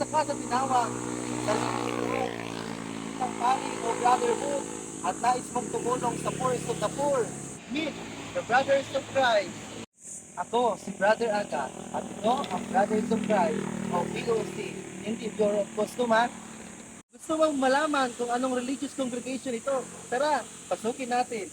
ka sa tinawag sa lingkod ng panig o brotherhood at nais mong tumulong sa poorest of the poor. Meet the Brothers of Christ. Ako, si Brother Aga, at ito ang Brothers of Christ o BOC. Hindi Bureau of Custom, ha? Gusto mong malaman kung anong religious congregation ito? Tara, pasukin natin.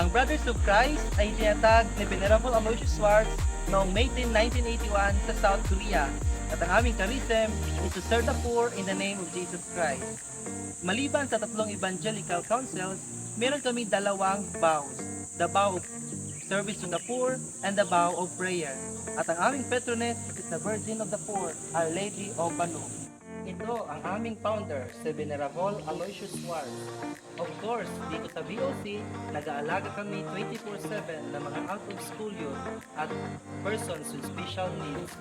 Ang Brothers of Christ ay tinatag ni Venerable Aloysius Schwartz noong May 10, 1981 sa South Korea. At ang aming charism is to serve the poor in the name of Jesus Christ. Maliban sa tatlong evangelical councils, meron kami dalawang vows. The vow of service to the poor and the vow of prayer. At ang aming patroness is the Virgin of the Poor, Our Lady of Banu. Ito ang aming founder, si Venerable Aloysius Schwartz. Of course, dito sa VOC, nag-aalaga kami 24/7 ng mga out-of-school youth at persons with special needs.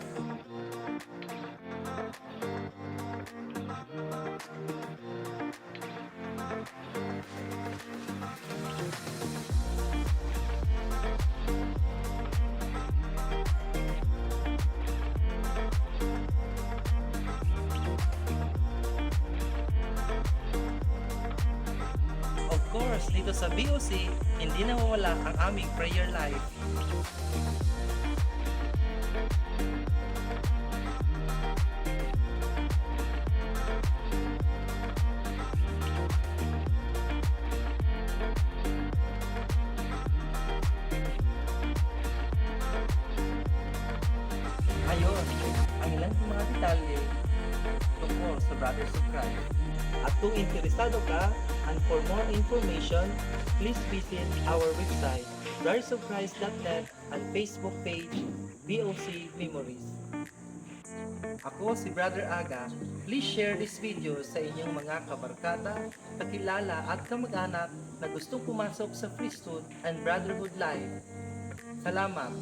Of course, dito sa BOC, hindi nawawala ang aming prayer life. Ayun, ang ilan sa mga detalye tungkol sa Brothers of Christ. At kung interesado ka and for more information, please visit our website brothersofchrist.net and Facebook page BOC Memories. Ako si Brother Aga. Please share this video sa inyong mga kabarkada, kakilala at kamag-anak na gustong pumasok sa priesthood and brotherhood life. Salamat!